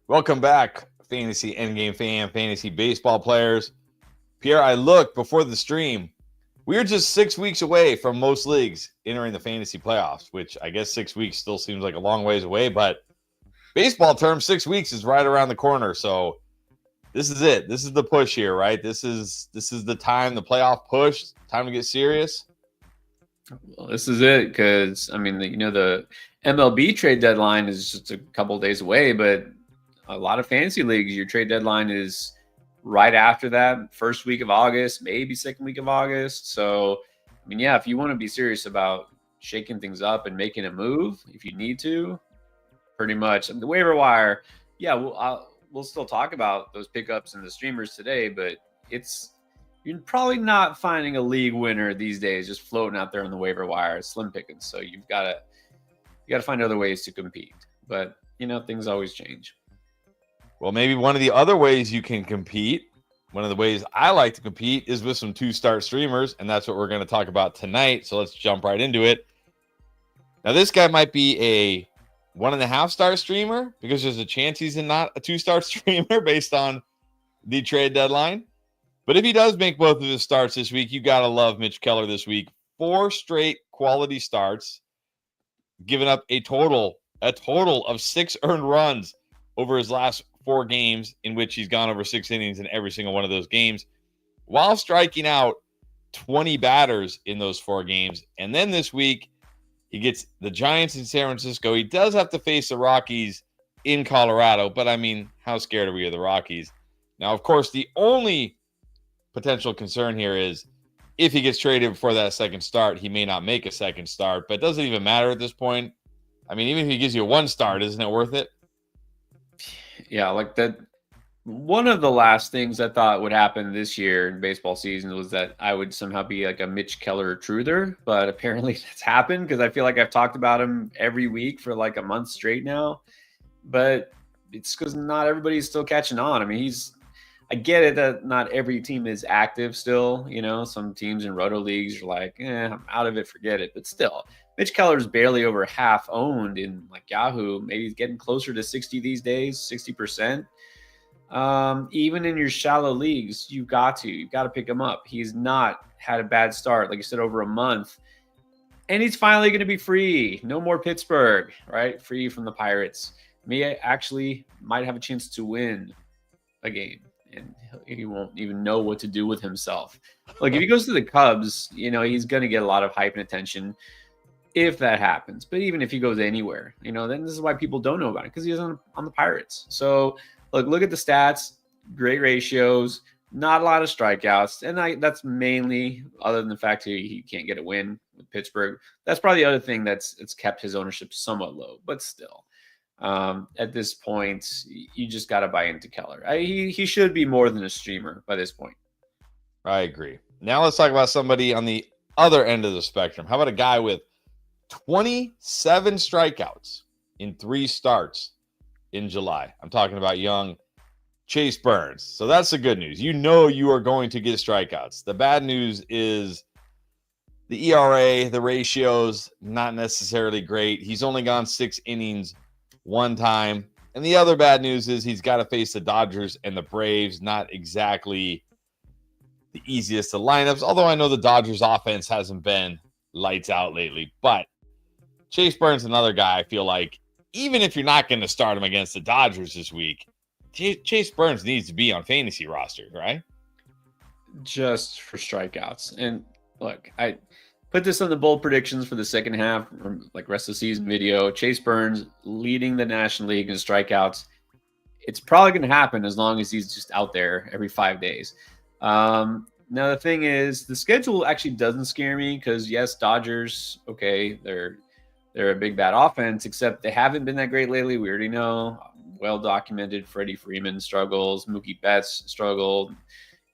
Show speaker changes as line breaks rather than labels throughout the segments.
Welcome back, fantasy endgame fan, fantasy baseball players. Pierre, I looked before the stream. We are just 6 weeks away from most leagues entering the fantasy playoffs, which I guess 6 weeks still seems like a long ways away, but baseball terms, 6 weeks is right around the corner. So this is it. This is the push here, right? This is the time, the playoff push, time to get serious.
Well, this is it because the MLB trade deadline is just a couple days away, but a lot of fantasy leagues, your trade deadline is right after that, first week of August, maybe second week of August. So, if you want to be serious about shaking things up and making a move, if you need to, pretty much the waiver wire. Yeah, we'll still talk about those pickups and the streamers today, but you're probably not finding a league winner these days just floating out there on the waiver wire, slim pickings. So you got to find other ways to compete. But things always change.
Well, maybe one of the other ways you can compete, one of the ways I like to compete, is with some two-start streamers, and that's what we're going to talk about tonight. So let's jump right into it. Now, this guy might be a 1.5-star streamer because there's a chance he's not a 2-star streamer based on the trade deadline. But if he does make both of his starts this week, you got to love Mitch Keller this week. 4 straight quality starts, giving up a total of 6 earned runs over his last 4 games, in which he's gone over 6 innings in every single one of those games, while striking out 20 batters in those 4 games. And then this week, he gets the Giants in San Francisco. He does have to face the Rockies in Colorado, but how scared are we of the Rockies? Now, of course, the only potential concern here is if he gets traded before that second start, he may not make a second start, but it doesn't even matter at this point. Even if he gives you 1 start, isn't it worth it?
Yeah, like that. One of the last things I thought would happen this year in baseball season was that I would somehow be like a Mitch Keller truther, but apparently that's happened because I feel like I've talked about him every week for like a month straight now. But it's because not everybody's still catching on. I get it that not every team is active still. Some teams in roto leagues are like, I'm out of it, forget it. But still, Mitch Keller's barely over half owned in like Yahoo. Maybe he's getting closer to 60 these days, 60%. Even in your shallow leagues, you've got to pick him up. He's not had a bad start, like you said, over a month. And he's finally going to be free. No more Pittsburgh, right? Free from the Pirates. May actually might have a chance to win a game. And he won't even know what to do with himself. Like if he goes to the Cubs, he's going to get a lot of hype and attention if that happens. But even if he goes anywhere, then this is why people don't know about it because he's on the Pirates. So look at the stats, great ratios, not a lot of strikeouts. And that's mainly, other than the fact he can't get a win with Pittsburgh, that's probably the other thing that's kept his ownership somewhat low, but still. At this point, you just got to buy into Keller. He should be more than a streamer by this point.
I agree. Now let's talk about somebody on the other end of the spectrum. How about a guy with 27 strikeouts in 3 starts in July? I'm talking about young Chase Burns. So that's the good news. You are going to get strikeouts. The bad news is the ERA, the ratios, not necessarily great. He's only gone 6 innings 1 time. And the other bad news is he's got to face the Dodgers and the Braves. Not exactly the easiest of lineups, although I know the Dodgers offense hasn't been lights out lately. But Chase Burns, another guy, I feel like, even if you're not going to start him against the Dodgers this week, Chase Burns needs to be on fantasy rosters, right?
Just for strikeouts. And look, I put this on the bold predictions for the second half, or like rest of the season video. Chase Burns leading the National League in strikeouts. It's probably going to happen as long as he's just out there every 5 days. Now, the thing is, the schedule actually doesn't scare me because, yes, Dodgers, okay, they're a big bad offense, except they haven't been that great lately. We already know. Well documented. Freddie Freeman struggles. Mookie Betts struggled.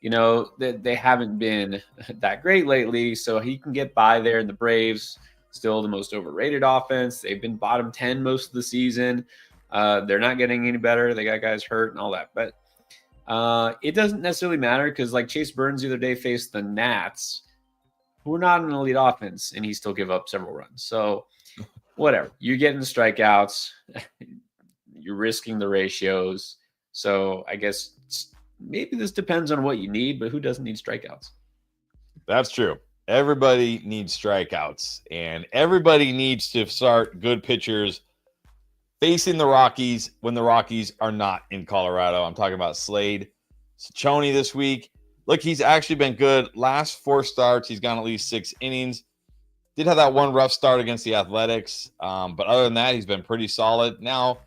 They haven't been that great lately, so he can get by there. And the Braves, still the most overrated offense. They've been bottom 10 most of the season. They're not getting any better. They got guys hurt and all that. But it doesn't necessarily matter because like Chase Burns the other day faced the Nats, who are not an elite offense, and he still give up several runs. So whatever. You're getting the strikeouts. You're risking the ratios. So I guess maybe this depends on what you need, but who doesn't need strikeouts?
That's true. Everybody needs strikeouts, and everybody needs to start good pitchers facing the Rockies when the Rockies are not in Colorado. I'm talking about Slade Ciccone this week. Look, he's actually been good. Last 4 starts, he's gone at least 6 innings. Did have that one rough start against the Athletics, but other than that, he's been pretty solid. Now,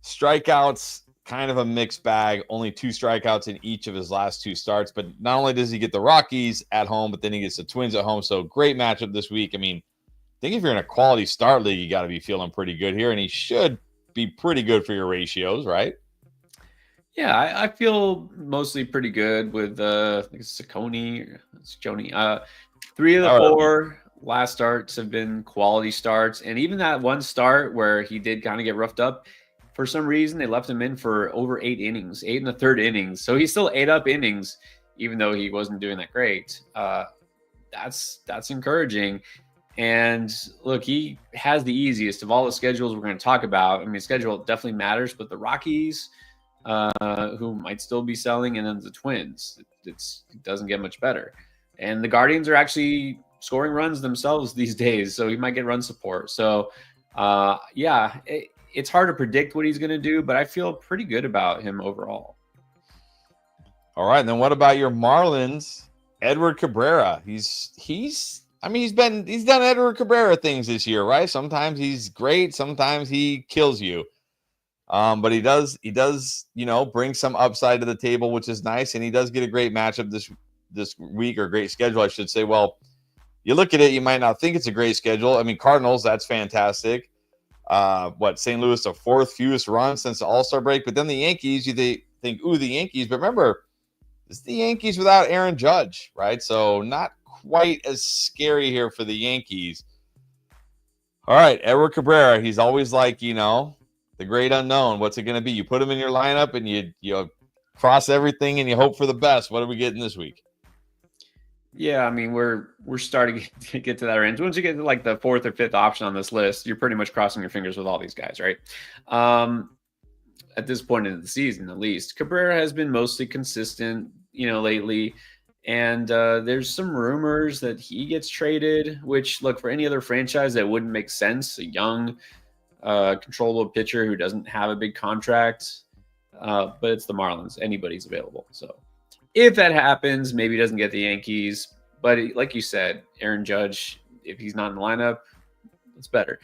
strikeouts, kind of a mixed bag. Only 2 strikeouts in each of his last 2 starts. But not only does he get the Rockies at home, but then he gets the Twins at home. So great matchup this week. I mean, I think if you're in a quality start league, you got to be feeling pretty good here, and he should be pretty good for your ratios, right?
Yeah, I feel mostly pretty good with Ciccone. 3 of the 4 last starts have been quality starts, and even that one start where he did kind of get roughed up, for some reason they left him in for over 8 innings, 8 1/3 innings. So he still ate up innings, even though he wasn't doing that great. That's encouraging. And look, he has the easiest of all the schedules we're going to talk about. I mean, schedule definitely matters, but the Rockies, who might still be selling, and then the Twins, it doesn't get much better. And the Guardians are actually scoring runs themselves these days, so he might get run support. So, it's hard to predict what he's going to do, but I feel pretty good about him overall.
All right, and then what about your Marlins? Edward Cabrera. He's done Edward Cabrera things this year, right? Sometimes he's great, sometimes he kills you. But he does, bring some upside to the table, which is nice, and he does get a great matchup this week, or great schedule, I should say. Well, you look at it, you might not think it's a great schedule. I mean, Cardinals, that's fantastic. St. Louis, the 4th fewest runs since the All-Star break. But then the Yankees, you think, ooh, the Yankees. But remember, it's the Yankees without Aaron Judge, right? So not quite as scary here for the Yankees. All right, Edward Cabrera, he's always like, the great unknown. What's it going to be? You put him in your lineup and you cross everything and you hope for the best. What are we getting this week?
Yeah, I mean, we're starting to get to that range. Once you get to like the 4th or 5th option on this list, you're pretty much crossing your fingers with all these guys, right? At this point in the season, at least. Cabrera has been mostly consistent, lately. And there's some rumors that he gets traded, which, look, for any other franchise, that wouldn't make sense. A young, controllable pitcher who doesn't have a big contract. But it's the Marlins. Anybody's available. So if that happens, maybe he doesn't get the Yankees. But like you said, Aaron Judge, if he's not in the lineup, it's better.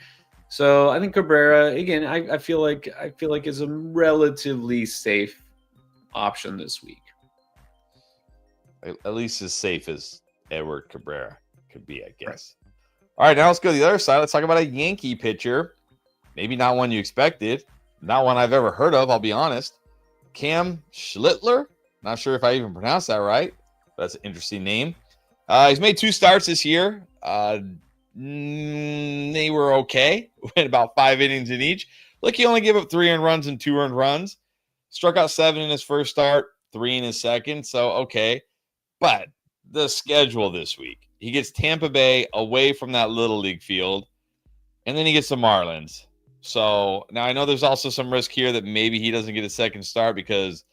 So I think Cabrera, again, I feel like is a relatively safe option this week.
At least as safe as Edward Cabrera could be, I guess. Right. All right, now let's go to the other side. Let's talk about a Yankee pitcher. Maybe not one you expected. Not one I've ever heard of, I'll be honest. Cam Schlittler. Not sure if I even pronounced that right. That's an interesting name. He's made 2 starts this year. They were okay. Went about 5 innings in each. Look, he only gave up 3 earned runs and 2 earned runs. Struck out 7 in his first start, 3 in his second. So, okay. But the schedule this week, he gets Tampa Bay away from that Little League field, and then he gets the Marlins. So now I know there's also some risk here that maybe he doesn't get a second start because,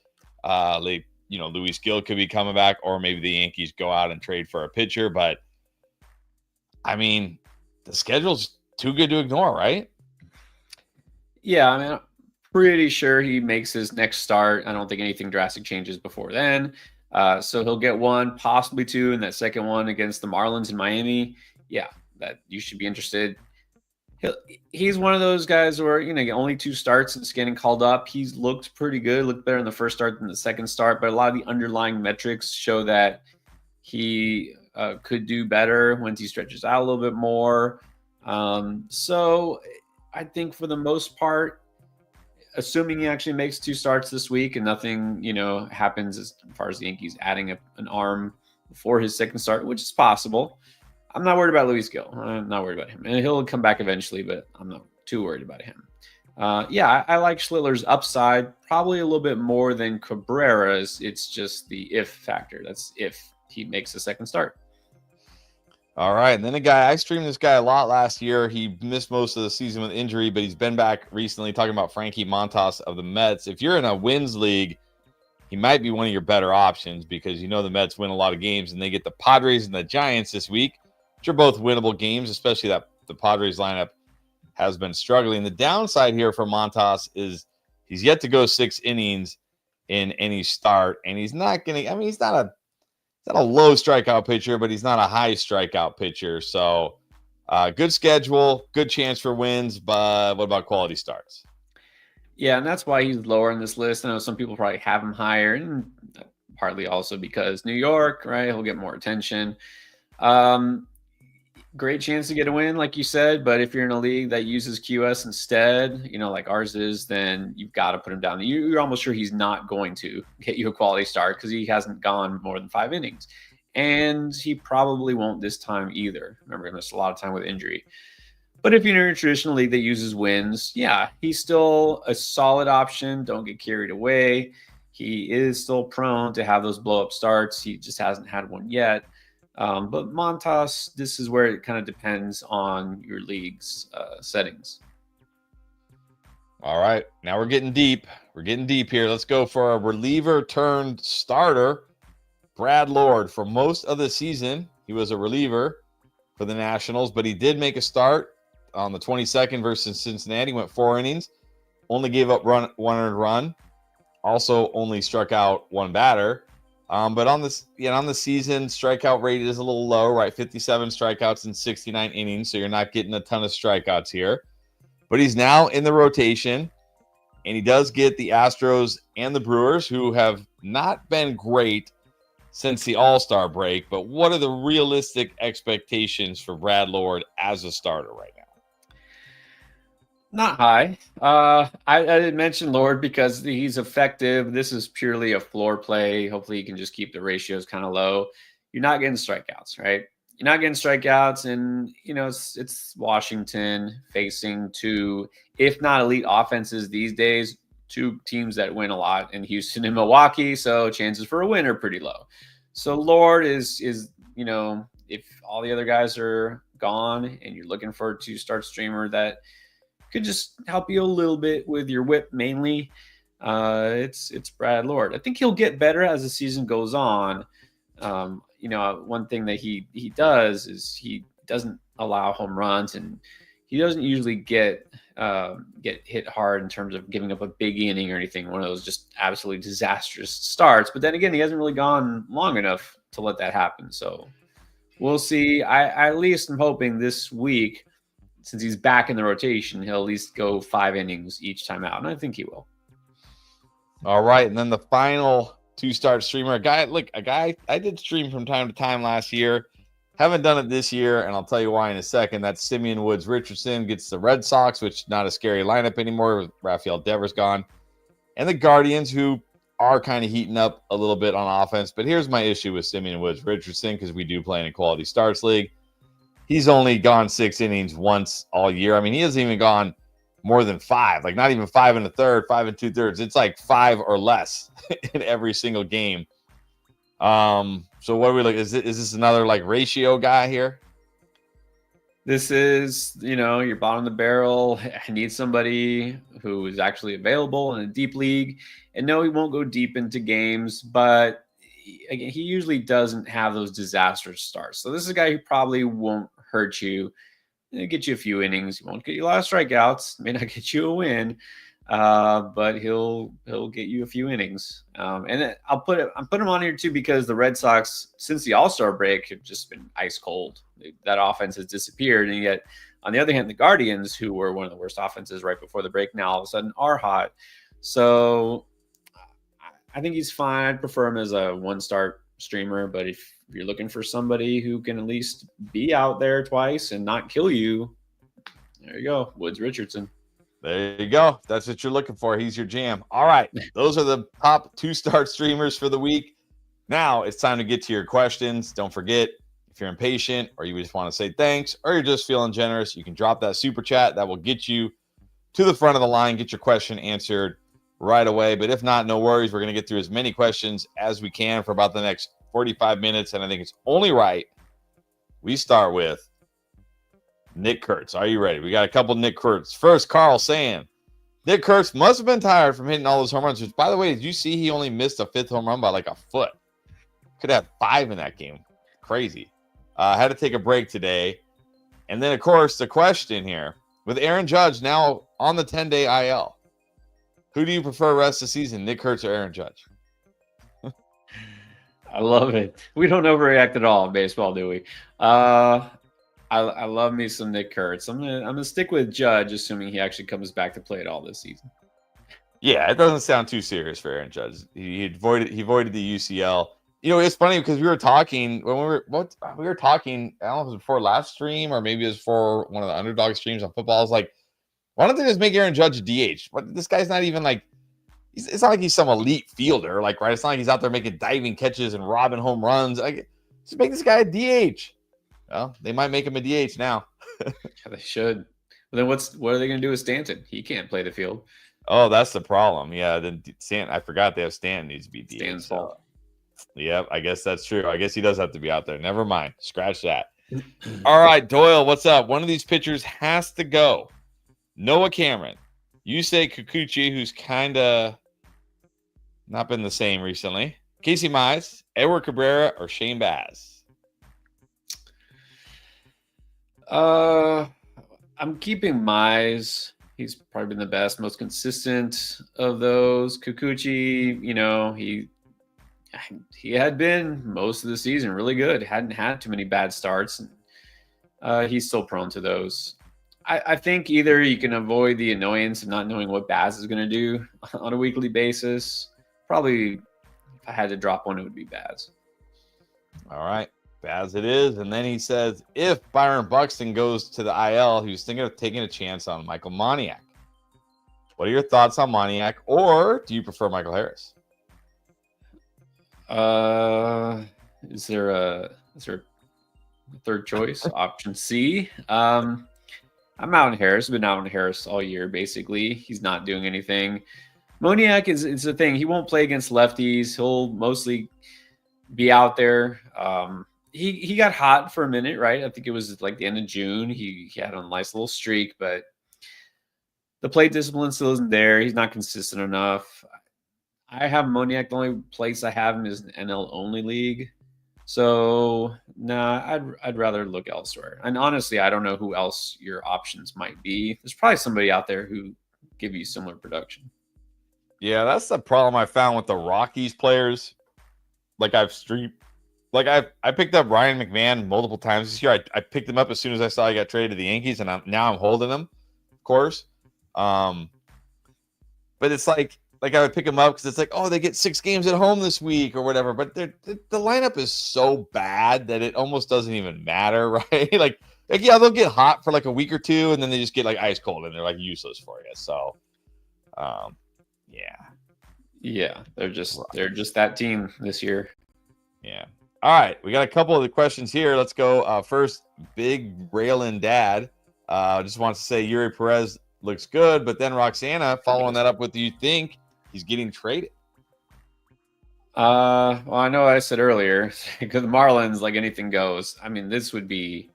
Luis Gil could be coming back, or maybe the Yankees go out and trade for a pitcher. But I mean, the schedule's too good to ignore, right?
Yeah, I mean, I'm pretty sure he makes his next start. I don't think anything drastic changes before then. So he'll get 1, possibly 2, and that second one against the Marlins in Miami. Yeah, that you should be interested. He's one of those guys where, only 2 starts and getting called up. He's looked pretty good, looked better in the first start than the second start, but a lot of the underlying metrics show that he could do better once he stretches out a little bit more. So I think for the most part, assuming he actually makes 2 starts this week and nothing, happens as far as the Yankees adding an arm before his second start, which is possible. I'm not worried about Luis Gil. I'm not worried about him. And he'll come back eventually, but I'm not too worried about him. I like Schlittler's upside probably a little bit more than Cabrera's. It's just the if factor. That's if he makes a second start.
All right. And then a guy, I streamed this guy a lot last year. He missed most of the season with injury, but he's been back recently, talking about Frankie Montas of the Mets. If you're in a wins league, he might be one of your better options because the Mets win a lot of games and they get the Padres and the Giants this week, which are both winnable games, especially that the Padres lineup has been struggling. The downside here for Montas is he's yet to go 6 innings in any start, and he's not going to, he's not a low strikeout pitcher, but he's not a high strikeout pitcher. So good schedule, good chance for wins, but what about quality starts?
Yeah, and that's why he's lower on this list. I know some people probably have him higher, and partly also because New York, right? He'll get more attention. Great chance to get a win, like you said. But if you're in a league that uses QS instead, like ours is, then you've got to put him down. You're almost sure he's not going to get you a quality start because he hasn't gone more than 5 innings. And he probably won't this time either. Remember, he missed a lot of time with injury. But if you're in a traditional league that uses wins, yeah, he's still a solid option. Don't get carried away. He is still prone to have those blow-up starts. He just hasn't had one yet. But Montas, this is where it kind of depends on your league's settings.
All right, now we're getting deep. We're getting deep here. Let's go for a reliever turned starter, Brad Lord. For most of the season, he was a reliever for the Nationals, but he did make a start on the 22nd versus Cincinnati. Went 4 innings, only gave up one earned run, also only struck out one batter. But on the season, strikeout rate is a little low, right? 57 strikeouts in 69 innings, so you're not getting a ton of strikeouts here. But he's now in the rotation, and he does get the Astros and the Brewers, who have not been great since the All-Star break. But what are the realistic expectations for Brad Lord as a starter right now?
Not high. I didn't mention Lord because he's effective. This is purely a floor play. Hopefully, you can just keep the ratios kind of low. You're not getting strikeouts, right? You're not getting strikeouts, and it's Washington facing 2, if not elite offenses these days. 2 teams that win a lot in Houston and Milwaukee, so chances for a win are pretty low. So Lord is if all the other guys are gone and you're looking for a 2-start streamer that could just help you a little bit with your whip mainly, it's Brad Lord. I think he'll get better as the season goes on. One thing that he does is he doesn't allow home runs, and he doesn't usually get hit hard in terms of giving up a big inning or anything, one of those just absolutely disastrous starts. But then again, he hasn't really gone long enough to let that happen. So we'll see. I at least am hoping this week, since he's back in the rotation, he'll at least go 5 innings each time out, and I think he will.
All right, and then the final 2-start streamer, a guy I did stream from time to time last year. Haven't done it this year, and I'll tell you why in a second. That's Simeon Woods Richardson. Gets the Red Sox, which is not a scary lineup anymore with Rafael Devers gone, and the Guardians, who are kind of heating up a little bit on offense. But here's my issue with Simeon Woods Richardson, because we do play in a quality starts league. He's only gone 6 innings once all year. He hasn't even gone more than 5, like not even 5 1/3, 5 2/3. It's like 5 or less in every single game. So what are we is this another like ratio guy here?
This is, your bottom of the barrel. I need somebody who is actually available in a deep league. And no, he won't go deep into games, but again, he usually doesn't have those disastrous starts. So this is a guy who probably won't hurt you. He'll get you a few innings. He won't get you a lot of strikeouts. May not get you a win, but he'll get you a few innings. And I'm putting him on here too because the Red Sox, since the All-Star break, have just been ice cold. That offense has disappeared, and yet on the other hand, the Guardians, who were one of the worst offenses right before the break, now all of a sudden are hot. So I think he's fine. I'd prefer him as a 1-start streamer, but if you're looking for somebody who can at least be out there twice and not kill you, there you go, Woods Richardson.
There you go. That's what you're looking for. He's your jam. All right. Those are the top 2-start streamers for the week. Now it's time to get to your questions. Don't forget, if you're impatient or you just want to say thanks or you're just feeling generous, you can drop that super chat. That will get you to the front of the line, get your question answered right away. But if not, no worries. We're going to get through as many questions as we can for about the next 45 minutes. And I think it's only right We start with Nick Kurtz. Are you ready? We got a couple Nick Kurtz. First, Carl saying, Nick Kurtz must have been tired from hitting all those home runs. Which, by the way, did you see he only missed a 5th home run by like a foot? Could have 5 in that game. Crazy. Had to take a break today. And then, of course, the question here. With Aaron Judge now on the 10-day IL, who do you prefer rest of the season, Nick Kurtz or Aaron Judge?
I love it. We don't overreact at all in baseball, do we? I love me some Nick Kurtz. I'm gonna stick with Judge, assuming he actually comes back to play it all this season.
Yeah, it doesn't sound too serious for Aaron Judge. He avoided the UCL. You know, it's funny because we were talking when we were talking. I don't know if it was before last stream or maybe it was for one of the Underdog streams on football. I was like, why don't they just make Aaron Judge a DH? But this guy's not even like. It's not like he's some elite fielder, like, right? It's not like he's out there making diving catches and robbing home runs. Like, just make this guy a DH. Well, they might make him a DH now.
Yeah, they should. But then what are they going to do with Stanton? He can't play the field.
Oh, that's the problem. Yeah, then Stanton. I forgot they have Stanton needs to be DH.
Stanton's fault.
Yep, I guess that's true. I guess he does have to be out there. Never mind. Scratch that. All right, Doyle, what's up? One of these pitchers has to go. Noah Cameron. You say Kikuchi, who's kind of not been the same recently. Casey Mize, Edward Cabrera, or Shane Baz?
I'm keeping Mize. He's probably been the best, most consistent of those. Kikuchi, you know, he had been most of the season really good. Hadn't had too many bad starts. He's still prone to those. I think either you can avoid the annoyance of not knowing what Baz is going to do on a weekly basis. Probably, if I had to drop one, it would be Baz. All
right, Baz it is. And then he says, if Byron Buxton goes to the IL, he was thinking of taking a chance on Michael Moniak. What are your thoughts on Moniak, or do you prefer Michael Harris?
Is there a third choice? Option C. I'm out on Harris. Been out on Harris all year, basically. He's not doing anything. Moniak is the thing. He won't play against lefties. He'll mostly be out there. He got hot for a minute, right? I think it was like the end of June. He had a nice little streak, but the plate discipline still isn't there. He's not consistent enough. I have Moniak. The only place I have him is an NL only league. So nah, I'd rather look elsewhere. And honestly, I don't know who else your options might be. There's probably somebody out there who give you similar production.
Yeah, that's the problem I found with the Rockies players. Like I picked up Ryan McMahon multiple times this year. I picked him up as soon as I saw he got traded to the Yankees, and now I'm holding him, of course. But it's like I would pick him up because it's like, oh, they get 6 games at home this week or whatever. But the lineup is so bad that it almost doesn't even matter, right? like yeah, they'll get hot for like a week or two, and then they just get like ice cold, and they're like useless for you. So,
yeah, they're just that team this year.
Yeah. All right, we got a couple of the questions here. Let's go. First, Big Braylon Dad just wants to say Yuri Perez looks good, but then Roxana following that up with, do you think he's getting traded?
Well, I know I said earlier because the Marlins, like anything goes. I mean, this would be,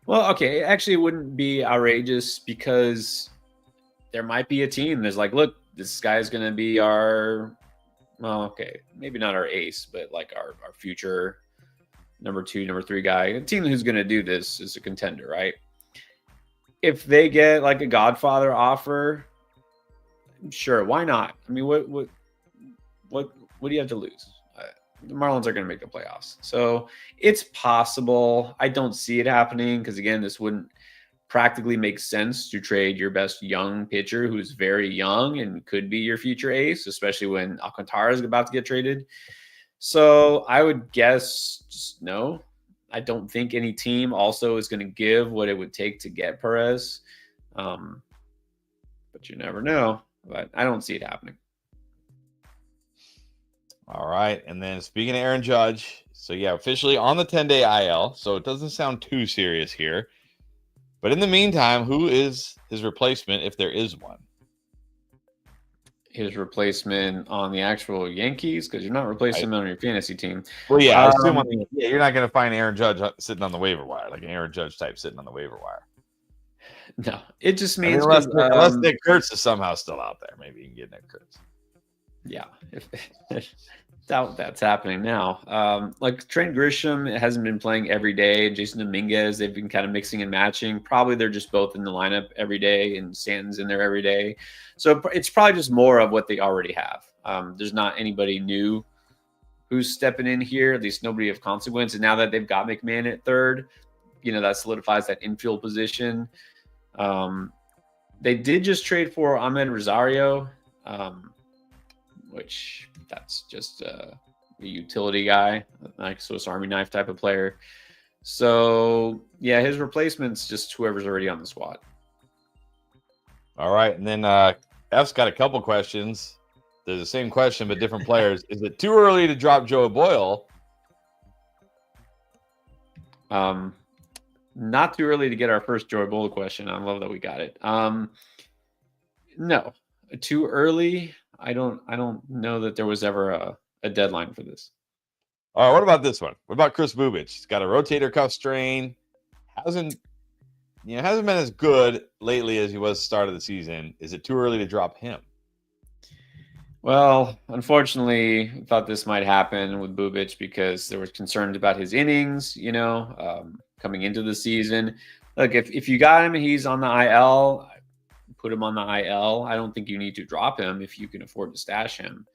well, okay. Actually, it wouldn't be outrageous because there might be a team that's like, look, this guy's going to be our, well, okay, maybe not our ace, but like our future number 2, number 3 guy. A team who's going to do this is a contender, right? If they get like a Godfather offer, sure, why not? I mean, what do you have to lose? The Marlins are going to make the playoffs, so it's possible. I don't see it happening because, again, this wouldn't practically make sense to trade your best young pitcher who's very young and could be your future ace, especially when Alcantara is about to get traded. So I would guess just no. I don't think any team also is going to give what it would take to get Perez. But you never know. But I don't see it happening.
All right. And then speaking of Aaron Judge, so yeah, officially on the 10-day IL. So it doesn't sound too serious here. But in the meantime, who is his replacement if there is one?
his replacement on the actual Yankees, because you're not replacing him on your fantasy team.
Well, yeah, I assume you're not going to find Aaron Judge sitting on the waiver wire, like an Aaron Judge type sitting on the waiver wire.
No, it just means
unless Nick Kurtz is somehow still out there, maybe you can get Nick Kurtz.
Yeah, doubt that's happening now. Like Trent Grisham hasn't been playing every day. Jason Dominguez, they've been kind of mixing and matching. Probably they're just both in the lineup every day, and Stanton's in there every day. So it's probably just more of what they already have. There's not anybody new who's stepping in here, at least nobody of consequence. And now that they've got McMahon at third, that solidifies that infield position. They did just trade for Ahmed Rosario, which that's just a utility guy, like Swiss Army knife type of player. So, yeah, his replacement's just whoever's already on the squad.
All right. And then F's got a couple questions. They're the same question, but different players. Is it too early to drop Joe Boyle?
Not too early to get our first Joe Boyle question. I love that we got it. No, too early. I don't know that there was ever a deadline for this.
All right, what about this one? What about Chris Bubich? He's got a rotator cuff strain. Hasn't been as good lately as he was at the start of the season. Is it too early to drop him?
Well, unfortunately, I thought this might happen with Bubich because there was concerns about his innings, coming into the season. Look, if you got him and he's on the IL, put him on the IL. I don't think you need to drop him if you can afford to stash him.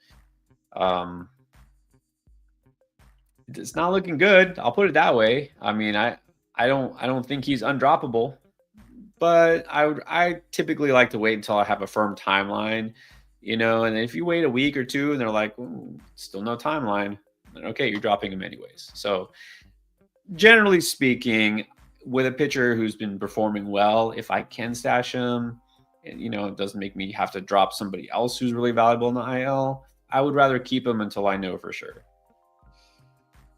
It's not looking good. I'll put it that way. I mean, I don't think he's undroppable, but I typically like to wait until I have a firm timeline, and if you wait a week or two and they're like, still no timeline, then okay, you're dropping him anyways. So generally speaking, with a pitcher who's been performing well, if I can stash him, it doesn't make me have to drop somebody else who's really valuable in the IL, I would rather keep him until I know for sure.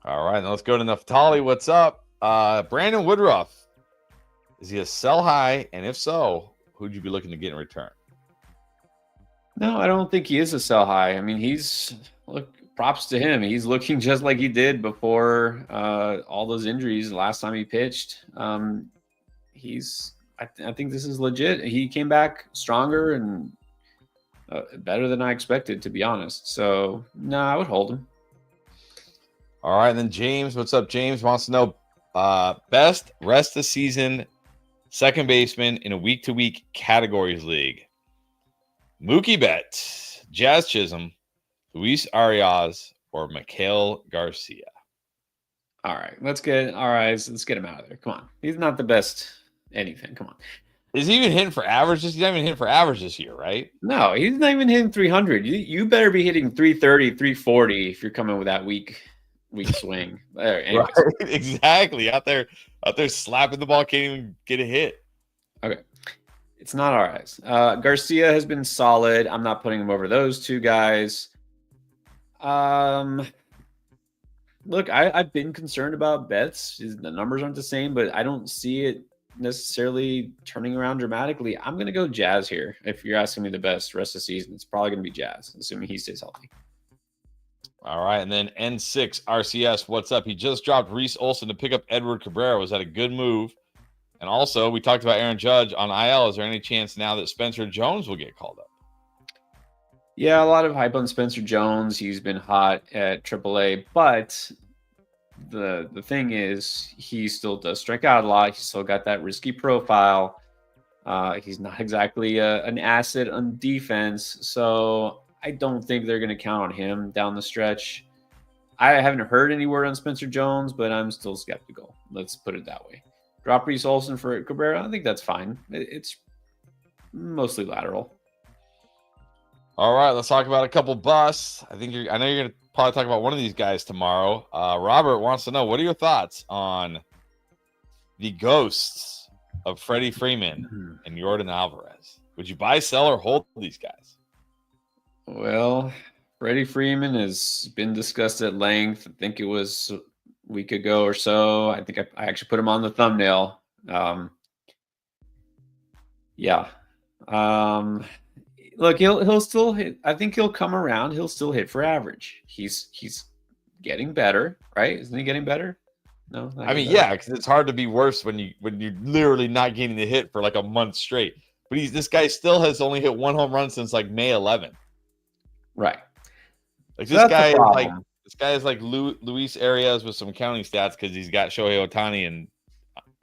All right, now let's go to Naftali. What's up? Brandon Woodruff. Is he a sell high? And if so, who'd you be looking to get in return?
No, I don't think he is a sell high. I mean, props to him. He's looking just like he did before all those injuries last time he pitched. I think this is legit. He came back stronger and better than I expected, to be honest. So, no, I would hold him.
All right, and then James, what's up? James wants to know best rest of season second baseman in a week-to-week categories league. Mookie Betts, Jazz Chisholm, Luis Arias, or Mikael Garcia.
All right, let's get him out of there. Come on. He's not the best anything. Come on.
Is he even hitting for average? He's not even hitting for average this year, right?
No, he's not even hitting 300. You better be hitting 330, 340 if you're coming with that weak swing.
Right, exactly. Out there slapping the ball, can't even get a hit.
Okay. It's not our eyes. Garcia has been solid. I'm not putting him over those two guys. Look, I've been concerned about Betts. The numbers aren't the same, but I don't see it necessarily turning around dramatically. I'm going to go Jazz here. If you're asking me the best rest of the season, it's probably going to be Jazz, assuming he stays healthy.
All right, and then N6 RCS, what's up? He just dropped Reese Olson to pick up Edward Cabrera. Was that a good move? And also, we talked about Aaron Judge on IL. Is there any chance now that Spencer Jones will get called up?
Yeah, a lot of hype on Spencer Jones. He's been hot at AAA, but the thing is, he still does strike out a lot. He's still got that risky profile. He's not exactly an asset on defense, so I don't think they're going to count on him down the stretch. I haven't heard any word on Spencer Jones, but I'm still skeptical. Let's put it that way. Drop Reese Olson for Cabrera. I think that's fine. It's mostly lateral.
All right, let's talk about a couple busts. I know you're going to probably talk about one of these guys tomorrow. Robert wants to know, what are your thoughts on the ghosts of Freddie Freeman and Yordan Alvarez? Would you buy, sell, or hold these guys?
Well, Freddie Freeman has been discussed at length. I think it was a week ago or so. I think I actually put him on the thumbnail. Look, he'll still hit. I think he'll come around. He'll still hit for average. He's getting better, right? Isn't he getting better? No, not
I mean,
getting better.
yeah, because it's hard to be worse when you're literally not getting the hit for like a month straight. But this guy still has only hit 1 home run since like May 11th.
Right.
Like
So that's the problem.
this guy is like Luis Arias with some counting stats because he's got Shohei Ohtani and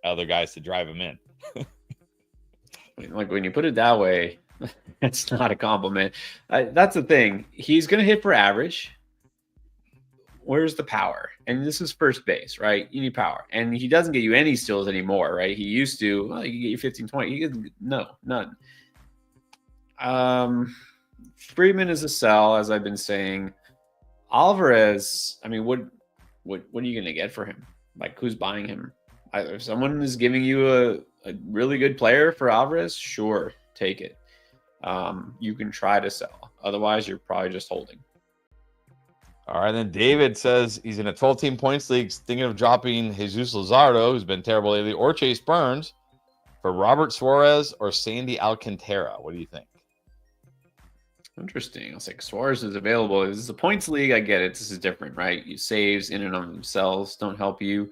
other guys to drive him in.
Like when you put it that way, it's not a compliment. That's the thing. He's going to hit for average. Where's the power? And this is first base, right? You need power. And he doesn't get you any steals anymore, right? He used to. Well, he can get you 15, 20. He gets, no, none. Freeman is a sell, as I've been saying. Alvarez, I mean, what are you going to get for him? Like, who's buying him? If someone is giving you a really good player for Alvarez, sure, take it. You can try to sell. Otherwise, you're probably just holding.
All right, then David says he's in a 12-team points league, thinking of dropping Jesus Luzardo, who's been terrible lately, or Chase Burns for Robert Suarez or Sandy Alcantara. What do you think?
Interesting. I'll say Suarez is available. This is a points league. I get it. This is different, right? You saves in and of themselves don't help you.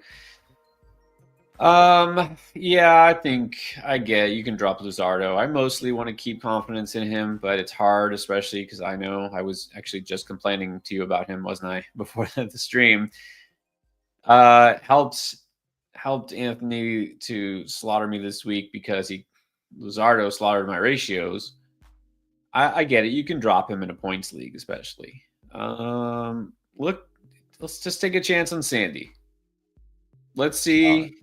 Yeah, I think I get it. You can drop Luzardo. I mostly want to keep confidence in him, but it's hard, especially because I know I was actually just complaining to you about him, wasn't I, before the stream? Helped Anthony to slaughter me this week because Luzardo slaughtered my ratios. I get it. You can drop him in a points league, especially. Look, let's just take a chance on Sandy. Let's see.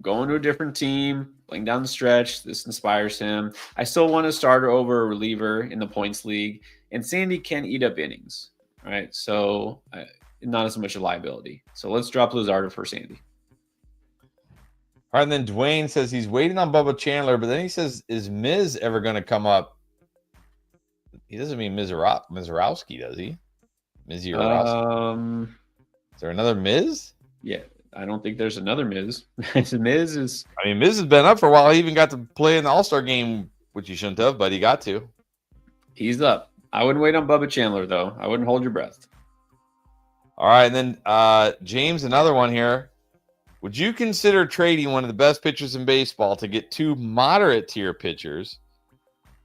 Going to a different team, playing down the stretch. This inspires him. I still want a starter over a reliever in the points league. And Sandy can eat up innings, right? So not as much a liability. So let's drop Luzardo for Sandy.
All right, and then Dwayne says he's waiting on Bubba Chandler, but then he says, is Miz ever going to come up? He doesn't mean Mizorowski, does he? Mizorowski. Is there another Miz?
Yeah. I don't think there's another Miz. Miz
has been up for a while. He even got to play in the All-Star game, which he shouldn't have, but he got to.
He's up. I wouldn't wait on Bubba Chandler, though. I wouldn't hold your breath.
All right, and then James, another one here. Would you consider trading one of the best pitchers in baseball to get 2 moderate-tier pitchers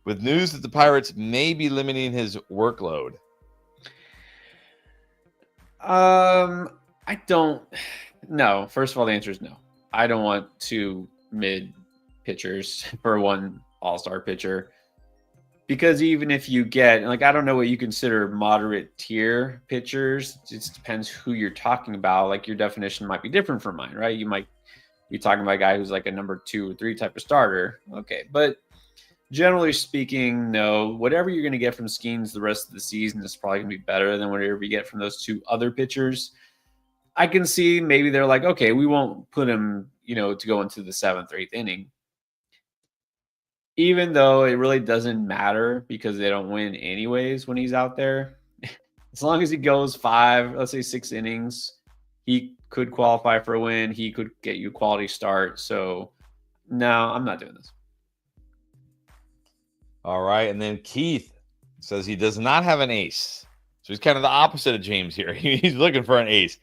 with news that the Pirates may be limiting his workload?
I don't... No, first of all, the answer is no. I don't want 2 mid pitchers for 1 all-star pitcher. Because even if you get, like, I don't know what you consider moderate tier pitchers. It just depends who you're talking about. Like, your definition might be different from mine, right? You might be talking about a guy who's like a number 2 or 3 type of starter. Okay, but generally speaking, no. Whatever you're going to get from Skeens the rest of the season is probably going to be better than whatever you get from those 2 other pitchers. I can see maybe they're like, okay, we won't put him, to go into the 7th or 8th inning. Even though it really doesn't matter because they don't win anyways when he's out there. As long as he goes 5, let's say 6 innings, he could qualify for a win. He could get you a quality start. So, no, I'm not doing this.
All right. And then Keith says he does not have an ace. So he's kind of the opposite of James here. He's looking for an ace.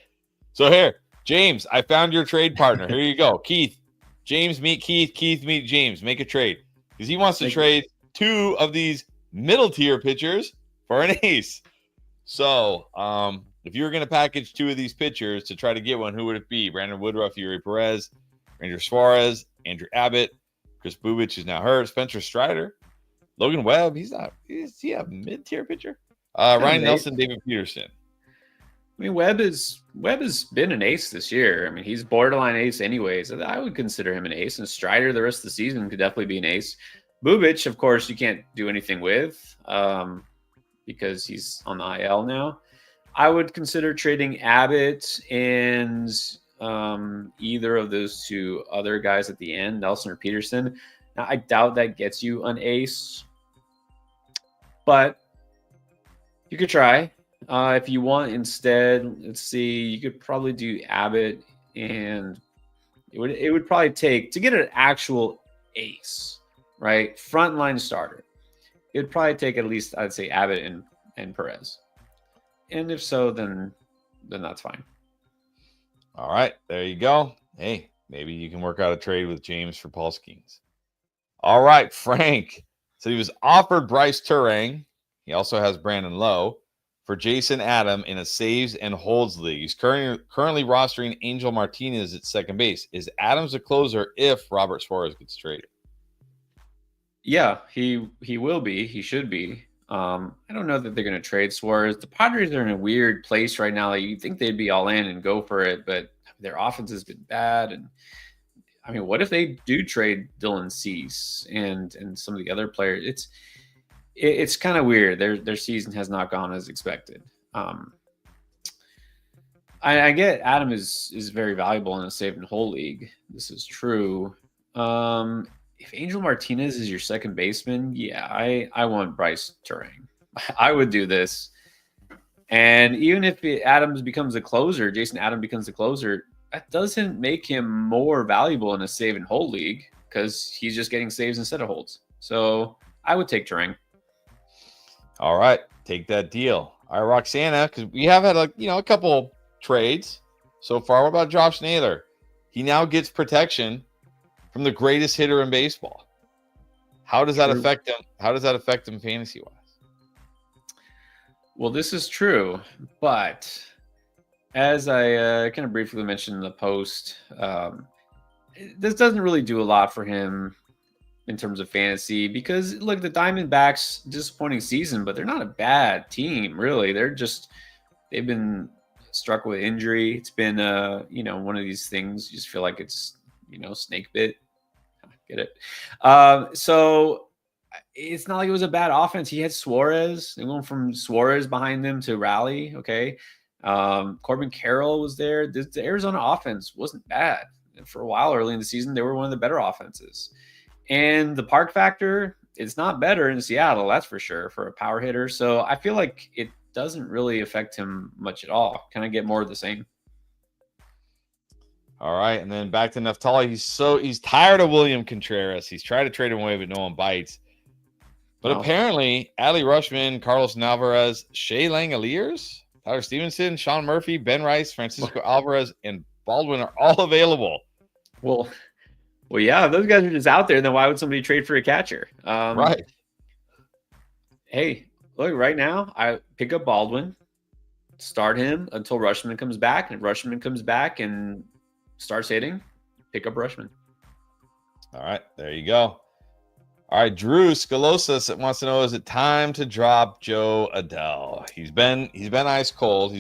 So here, James, I found your trade partner. Here you go. Keith. James meet Keith. Keith meet James. Make a trade. Because he wants to trade 2 of these middle tier pitchers for an ace. So if you were going to package 2 of these pitchers to try to get one, who would it be? Brandon Woodruff, Yuri Perez, Ranger Suarez, Andrew Abbott, Chris Bubich is now hurt, Spencer Strider, Logan Webb. Is he a mid-tier pitcher? Ryan Nelson, David Peterson.
I mean, Webb has been an ace this year. I mean, he's borderline ace anyways. I would consider him an ace. And Strider, the rest of the season, could definitely be an ace. Bubich, of course, you can't do anything with because he's on the IL now. I would consider trading Abbott and either of those 2 other guys at the end, Nelson or Peterson. Now, I doubt that gets you an ace, but you could try. If you want instead, let's see, you could probably do Abbott, and it would probably take to get an actual ace, right? Frontline starter. it'd probably take at least, I'd say, Abbott and Perez. And if so, then that's fine.
All right, there you go. Hey, maybe you can work out a trade with James for Paul Skeens. All right, Frank. So he was offered Bryce Turang. He also has Brandon Lowe for Jason Adam in a saves and holds league. He's currently rostering Angel Martinez at second base. Is Adams a closer if Robert Suarez gets traded?
Yeah, he will be. He should be. I don't know that they're going to trade Suarez. The Padres are in a weird place right now. Like, you'd think they'd be all in and go for it, but their offense has been bad. And I mean, what if they do trade Dylan Cease and some of the other players? It's kind of weird. Their season has not gone as expected. I get Adam is very valuable in a save and hold league. This is true. If Angel Martinez is your second baseman, yeah, I want Bryce Turang. I would do this. And even if Adams becomes a closer, Jason Adam becomes a closer, that doesn't make him more valuable in a save and hold league because he's just getting saves instead of holds. So I would take Turang.
All right, take that deal. All right, Roxana, because we have had a couple trades so far. What about Josh Naylor? He now gets protection from the greatest hitter in baseball. How does that affect him? How does that affect him fantasy-wise?
Well, this is true, but as I kind of briefly mentioned in the post, this doesn't really do a lot for him in terms of fantasy because, look, the Diamondbacks, disappointing season, but they're not a bad team, really. They've been struck with injury. It's been, one of these things. You just feel like it's, snake bit. Get it? So it's not like it was a bad offense. He had Suarez. They went from Suarez behind them to Raleigh. Okay. Corbin Carroll was there. The Arizona offense wasn't bad. And for a while early in the season, they were one of the better offenses. And the park factor, it's not better in Seattle, that's for sure, for a power hitter. So I feel like it doesn't really affect him much at all. Kind of get more of the same.
All right, and then back to Neftali. He's tired of William Contreras. He's tried to trade him away, but no one bites. But apparently, Adley Rutschman, Carlos Alvarez, Shea Langeliers, Tyler Stevenson, Sean Murphy, Ben Rice, Francisco Alvarez, and Baldwin are all available.
Well, yeah, if those guys are just out there, then why would somebody trade for a catcher?
Right.
Hey, look, right now, I pick up Baldwin, start him until Rutschman comes back, and if Rutschman comes back and starts hitting, pick up Rutschman.
All right, there you go. All right, Drew Scalosas wants to know: is it time to drop Joe Adele? He's been ice cold.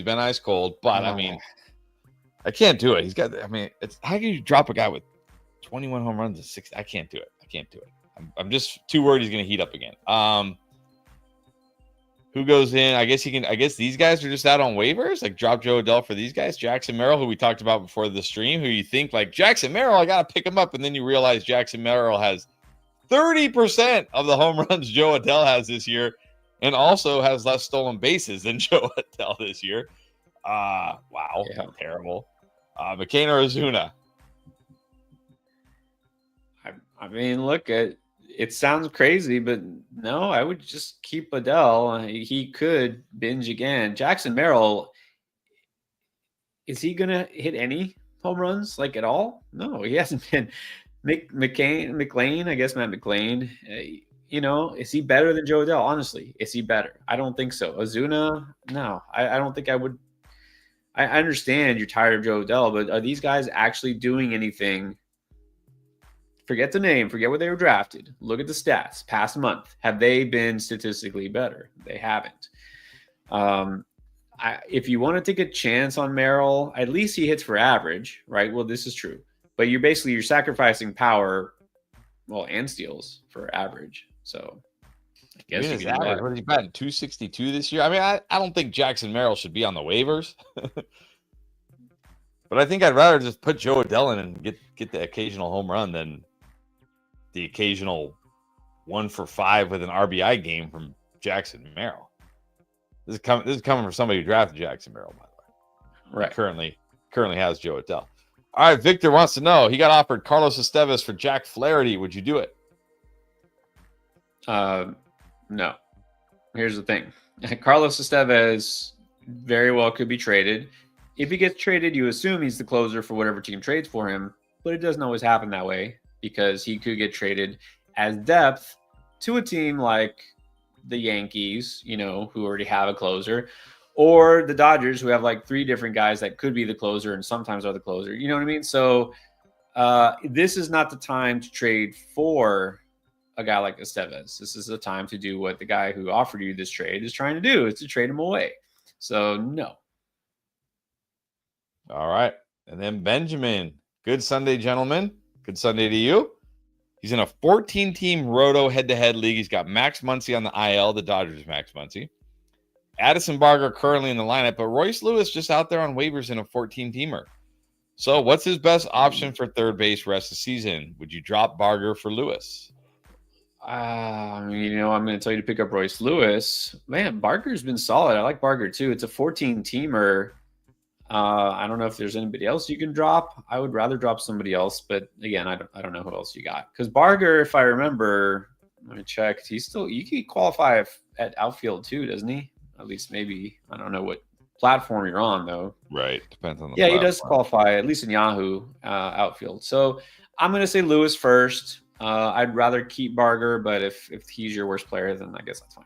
But I mean, I can't do it. It's how can you drop a guy with 21 home runs and 6? I can't do it. I'm just too worried he's going to heat up again. Who goes in? I guess these guys are just out on waivers. Like drop Joe Adele for these guys. Jackson Merrill, who we talked about before the stream, who you think like Jackson Merrill, I got to pick him up. And then you realize Jackson Merrill has 30% of the home runs Joe Adele has this year and also has less stolen bases than Joe Adele this year. Wow. Yeah. Terrible. McCain or Ozuna?
I mean, look, it sounds crazy, but no, I would just keep Adele. He could binge again. Jackson Merrill, is he going to hit any home runs like at all? No, he hasn't been. McLean, I guess Matt McLean, is he better than Joe Adele? Honestly, is he better? I don't think so. Ozuna, no, I don't think I would. I understand you're tired of Joe Adele, but are these guys actually doing anything? Forget the name, forget where they were drafted. Look at the stats. Past month, have they been statistically better? They haven't. If you want to take a chance on Merrill, at least he hits for average, right? Well, this is true. But you're sacrificing power, and steals for average. So I guess you can
average. What is he batting? 262 this year? I mean, I don't think Jackson Merrill should be on the waivers. But I think I'd rather just put Joe Adele in and get the occasional home run than the occasional 1 for 5 with an RBI game from Jackson Merrill. This is coming from somebody who drafted Jackson Merrill, by the way.
Right.
Currently has Joe Adele. All right, Victor wants to know, he got offered Carlos Estevez for Jack Flaherty. Would you do it?
No. Here's the thing. Carlos Estevez very well could be traded. If he gets traded, you assume he's the closer for whatever team trades for him, but it doesn't always happen that way because he could get traded as depth to a team like the Yankees, who already have a closer, or the Dodgers, who have like 3 different guys that could be the closer and sometimes are the closer. You know what I mean? So this is not the time to trade for a guy like Estevez. This is the time to do what the guy who offered you this trade is trying to do, is to trade him away. So no.
All right. And then Benjamin. Good Sunday, gentlemen. Good Sunday to you. He's in a 14-team roto head-to-head league. He's got Max Muncy on the IL, the Dodgers Max Muncy. Addison Barger currently in the lineup, but Royce Lewis just out there on waivers in a 14-teamer. So what's his best option for third base rest of the season? Would you drop Barger for Lewis?
I'm going to tell you to pick up Royce Lewis. Man, Barker's been solid. I like Barger too. It's a 14-teamer. I don't know if there's anybody else you can drop. I would rather drop somebody else, but again, I don't know who else you got. Because Barger, if I remember, let me check. He can qualify at outfield too, doesn't he? At least maybe. I don't know what platform you're on though.
Right, depends on the
platform.
He
does qualify at least in Yahoo outfield. So I'm going to say Lewis first. I'd rather keep Barger, but if he's your worst player, then I guess that's fine.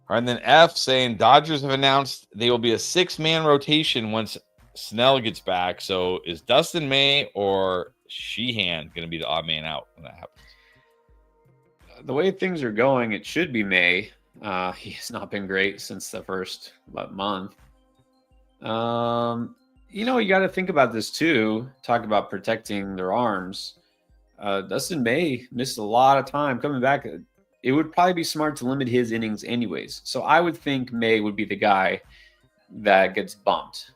All right, and then F saying Dodgers have announced they will be a 6-man rotation once Snell gets back. So is Dustin May or Sheehan going to be the odd man out when that happens?
The way things are going, it should be May. He has not been great since the first month. You got to think about this too. Talk about protecting their arms. Dustin May missed a lot of time coming back. It would probably be smart to limit his innings anyways. So I would think May would be the guy that gets bumped.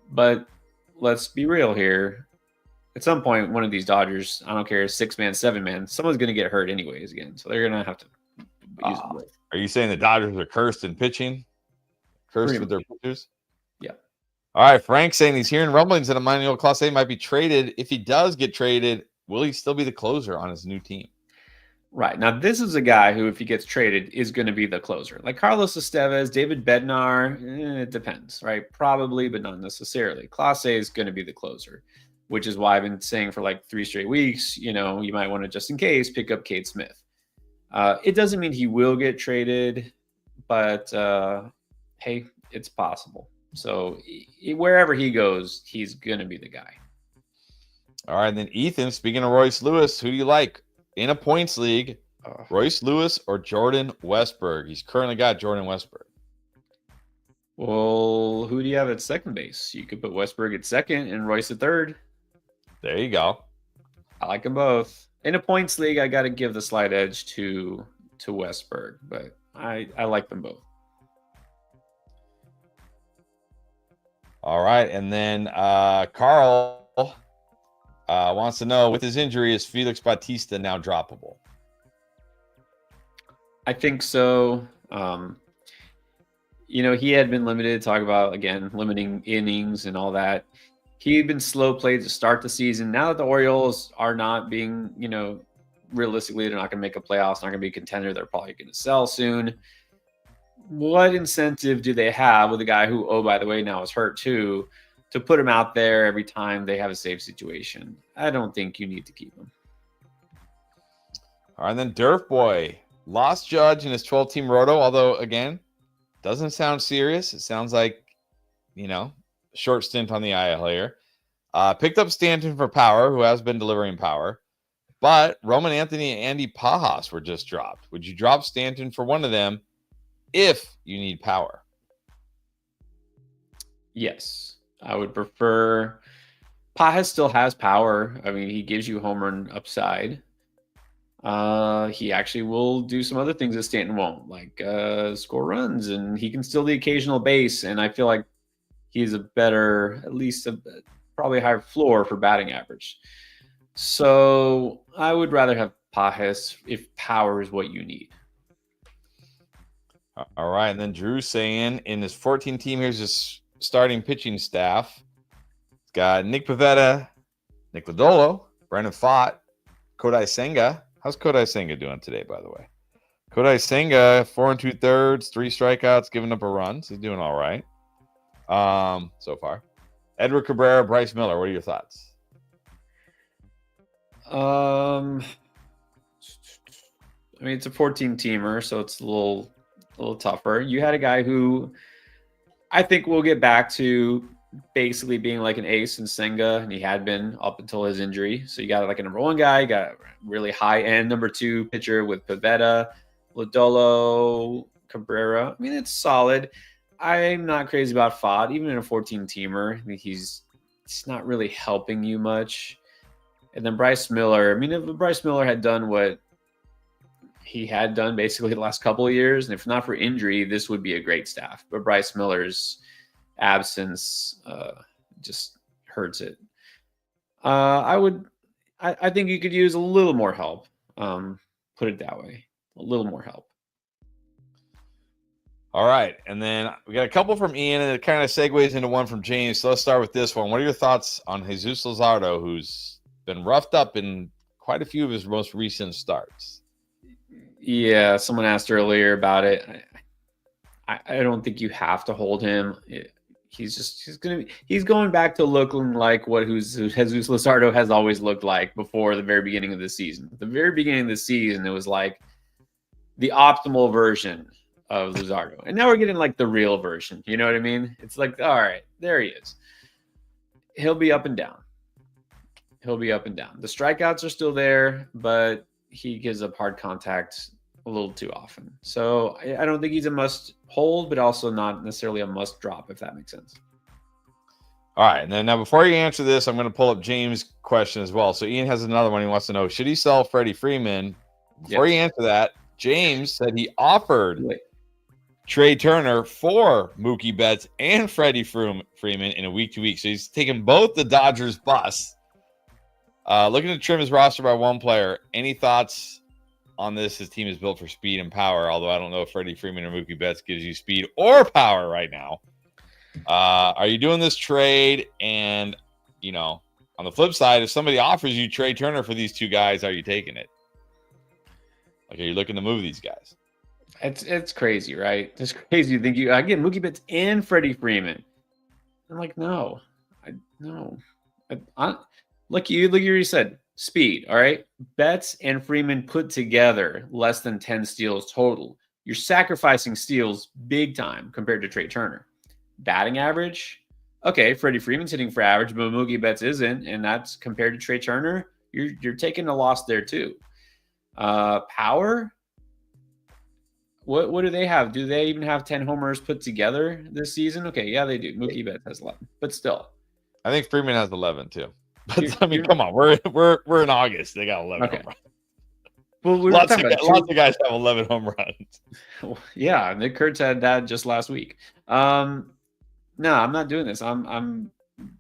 But let's be real here. At some point, one of these Dodgers, I don't care, 6-man, 7-man, someone's going to get hurt anyways again. So they're going to have to use them both.
Are you saying the Dodgers are cursed in pitching? Cursed with their pitchers?
Yeah.
All right, Frank saying he's hearing rumblings that Emmanuel Clase might be traded. If he does get traded, will he still be the closer on his new team?
Right. Now, this is a guy who, if he gets traded, is going to be the closer. Like Carlos Estevez, David Bednar, it depends, right? Probably, but not necessarily. Clase is going to be the closer, which is why I've been saying for like 3 straight weeks, you might want to, just in case, pick up Cade Smith. It doesn't mean he will get traded, but hey, it's possible. So wherever he goes, he's going to be the guy.
All right. And then Ethan, speaking of Royce Lewis, who do you like in a points league? Royce Lewis or Jordan Westburg? He's currently got Jordan Westburg.
Well, who do you have at second base? You could put Westburg at second and Royce at third.
There you go.
I like them both. In a points league, I got to give the slight edge to Westburg, but I like them both.
All right. And then Carl wants to know, with his injury, is Felix Bautista now droppable?
I think so. He had been limited. Talk about, again, limiting innings and all that. He had been slow played to start the season. Now that the Orioles are not being, realistically, they're not going to make a playoffs, not going to be a contender. They're probably going to sell soon. What incentive do they have with a guy who, oh, by the way, now is hurt too, to put him out there every time they have a safe situation? I don't think you need to keep him.
All right, and then Durf Boy lost Judge in his 12-team roto, although, again, doesn't sound serious. It sounds like, short stint on the IL here. Picked up Stanton for power, who has been delivering power. But Roman Anthony and Andy Pajas were just dropped. Would you drop Stanton for one of them if you need power?
Yes. I would prefer. Pajas still has power. I mean, he gives you home run upside. He actually will do some other things that Stanton won't, like score runs, and he can steal the occasional base. And I feel like he's a better, at least probably a higher floor for batting average. So I would rather have Pajas if power is what you need.
All right. And then Drew saying in his 14 team, here's his starting pitching staff. It's got Nick Pivetta, Nick Lodolo, Brandon Pfaadt, Kodai Senga. How's Kodai Senga doing today, by the way? Kodai Senga, 4 2/3, 3 strikeouts, giving up a run. So he's doing all right. So far. Edward Cabrera, Bryce Miller. What are your thoughts?
I mean, it's a 14-teamer, so it's a little tougher. You had a guy who I think will get back to basically being like an ace in Senga, and he had been up until his injury. So you got like a number 1 guy, you got a really high-end number 2 pitcher with Pivetta, Lodolo, Cabrera. I mean, it's solid. I'm not crazy about Fod, even in a 14-teamer. I think he's not really helping you much. And then Bryce Miller. I mean, if Bryce Miller had done what he had done basically the last couple of years, and if not for injury, this would be a great staff. But Bryce Miller's absence just hurts it. I think you could use a little more help. Put it that way, a little more help.
All right, and then we got a couple from Ian, and it kind of segues into one from James. So let's start with this one. What are your thoughts on Jesus Luzardo, who's been roughed up in quite a few of his most recent starts?
Yeah, someone asked earlier about it. I don't think you have to hold him. He's going back to looking like what Jesus Luzardo has always looked like before the very beginning of the season. At the very beginning of the season, it was like the optimal version of Luzardo, and now we're getting like the real version. You know what I mean? It's like, all right, there he is. He'll be up and down. The strikeouts are still there, but he gives up hard contact a little too often. So I don't think he's a must hold, but also not necessarily a must drop, if that makes sense.
All right. And then now before you answer this, I'm going to pull up James' question as well. So Ian has another one. He wants to know, should he sell Freddie Freeman? Before you answer that, James said he offered Trey Turner for Mookie Betts and Freddie Freeman in a week-to-week. So he's taking both the Dodgers bus. Looking to trim his roster by 1 player. Any thoughts on this? His team is built for speed and power, although I don't know if Freddie Freeman or Mookie Betts gives you speed or power right now. Are you doing this trade? And, on the flip side, if somebody offers you Trey Turner for these 2 guys, are you taking it? Like, are you looking to move these guys?
It's crazy, right? It's crazy to think I get Mookie Betts and Freddie Freeman. I'm like, no. Like you already said, speed, all right? Betts and Freeman put together less than 10 steals total. You're sacrificing steals big time compared to Trey Turner. Batting average, okay, Freddie Freeman's hitting for average, but Mookie Betts isn't, and that's compared to Trey Turner. You're taking a loss there too. Power, what do they have? Do they even have 10 homers put together this season? Okay, yeah, they do. Mookie Betts has 11, but still.
I think Freeman has 11 too. But come on, we're in August. They got 11 home runs. Well, lots of guys have 11 home runs.
Well, yeah, Nick Kurtz had that just last week. No, I'm not doing this. I'm